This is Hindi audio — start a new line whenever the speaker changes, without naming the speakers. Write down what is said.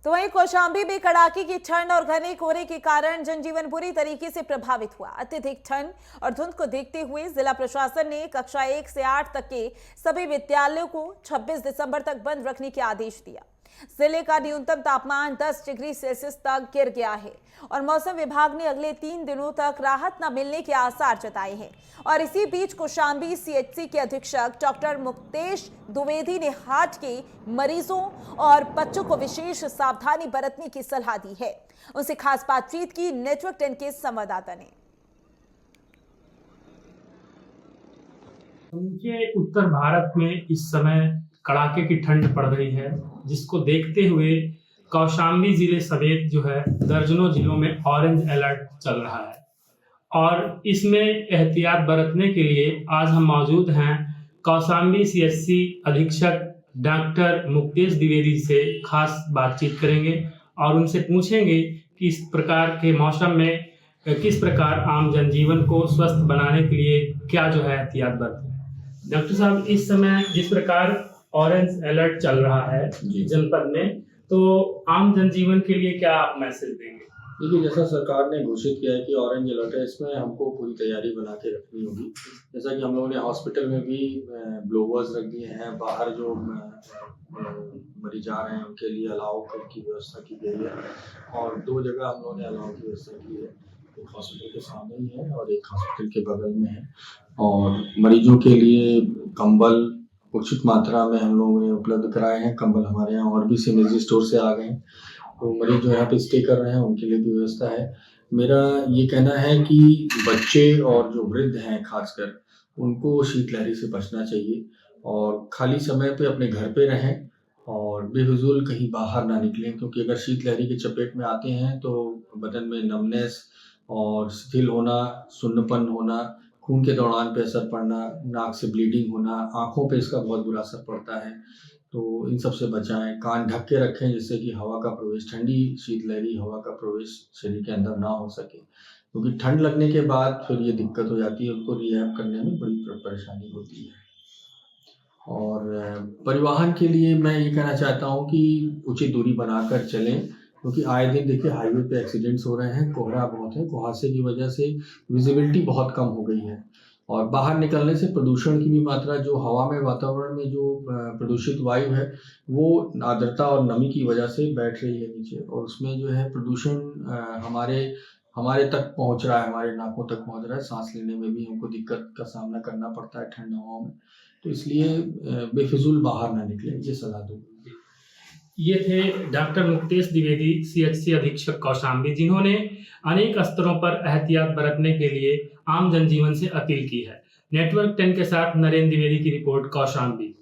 तो वहीं कौशांबी में कड़ाके की ठंड और घने कोहरे के कारण जनजीवन बुरी तरीके से प्रभावित हुआ। अत्यधिक ठंड और धुंध को देखते हुए जिला प्रशासन ने कक्षा 1 से 8 तक के सभी विद्यालयों को 26 दिसंबर तक बंद रखने के आदेश दिया। जिले का न्यूनतम तापमान 10 डिग्री सेल्सियस तक गिर गया है और मौसम विभाग ने अगले 3 दिनों तक राहत न मिलने के आसार जताए हैं। और इसी बीच कौशांबी सीएचसी के अधीक्षक डॉक्टर मुक्तेश द्विवेदी ने हार्ट के मरीजों और बच्चों को विशेष सावधानी बरतने की सलाह दी है। उनसे खास बातचीत की नेटवर्क 10 के संवाददाता ने।
उनके उत्तर भारत में इस समय कड़ाके की ठंड पड़ रही है, जिसको देखते हुए कौशांबी जिले समेत जो है दर्जनों जिलों में ऑरेंज अलर्ट चल रहा है। और इसमें एहतियात बरतने के लिए आज हम मौजूद हैं कौशांबी सीएचसी अधीक्षक डॉक्टर मुक्तेश द्विवेदी से खास बातचीत करेंगे और उनसे पूछेंगे कि इस प्रकार के मौसम में किस प्रकार आम जनजीवन को स्वस्थ बनाने के लिए क्या जो है एहतियात बरतें। डॉक्टर साहब, इस समय जिस प्रकार ऑरेंज अलर्ट चल रहा है जनपद में, तो आम जनजीवन के लिए क्या आप मैसेज देंगे?
देखिए, जैसा सरकार ने घोषित किया है कि ऑरेंज अलर्ट है, इसमें हमको पूरी तैयारी बना के रखनी होगी। जैसा कि हम लोगों ने हॉस्पिटल में भी ब्लोवर्स रख दिए हैं, बाहर जो मरीज आ रहे हैं उनके लिए अलाव की व्यवस्था की गई है और 2 जगह हम लोगों ने अलाव की व्यवस्था की है। एक हॉस्पिटल के सामने ही है और एक हॉस्पिटल के बगल में है। और मरीजों के लिए कंबल उचित मात्रा में हम लोगों ने उपलब्ध कराए हैं। कंबल हमारे यहाँ और भी सिनेजी स्टोर से आ गए हैं, तो मरीज जो यहाँ पे स्टे कर रहे हैं उनके लिए भी व्यवस्था है। मेरा ये कहना है कि बच्चे और जो वृद्ध हैं खासकर, उनको शीतलहरी से बचना चाहिए और खाली समय पे अपने घर पे रहें और बेफिजूल कहीं बाहर ना निकलें, क्योंकि अगर शीतलहरी के चपेट में आते हैं तो बदन में नमनेस और शिथिल होना, सुन्नपन होना, खून के दौरान पे असर पड़ना, नाक से ब्लीडिंग होना, आँखों पे इसका बहुत बुरा असर पड़ता है। तो इन सब से बचाएं। कान ढक के रखें जिससे कि हवा का प्रवेश, ठंडी शीतलहरी हवा का प्रवेश शरीर के अंदर ना हो सके, क्योंकि ठंड लगने के बाद फिर ये दिक्कत हो जाती है, उनको रिहैब करने में बड़ी परेशानी होती है। और परिवहन के लिए मैं ये कहना चाहता हूँ कि उचित दूरी बनाकर चलें, क्योंकि आए दिन देखिए हाईवे पे एक्सीडेंट्स हो रहे हैं। कोहरा बहुत है, कुहासे की वजह से विजिबिलिटी बहुत कम हो गई है और बाहर निकलने से प्रदूषण की भी मात्रा, जो हवा में, वातावरण में जो प्रदूषित वायु है, वो आर्द्रता और नमी की वजह से बैठ रही है नीचे और उसमें जो है प्रदूषण हमारे तक पहुंच रहा है, हमारे नाकों तक पहुंच रहा है। सांस लेने में भी हमको दिक्कत का सामना करना पड़ता है ठंड हवाओं में। तो इसलिए बेफिजूल बाहर ना निकले, ये सलाह दूंगा।
ये थे डॉक्टर मुक्तेश द्विवेदी, सीएचसी अधीक्षक कौशांबी, जिन्होंने अनेक स्तरों पर एहतियात बरतने के लिए आम जनजीवन से अपील की है। नेटवर्क 10 के साथ नरेंद्र द्विवेदी की रिपोर्ट, कौशांबी।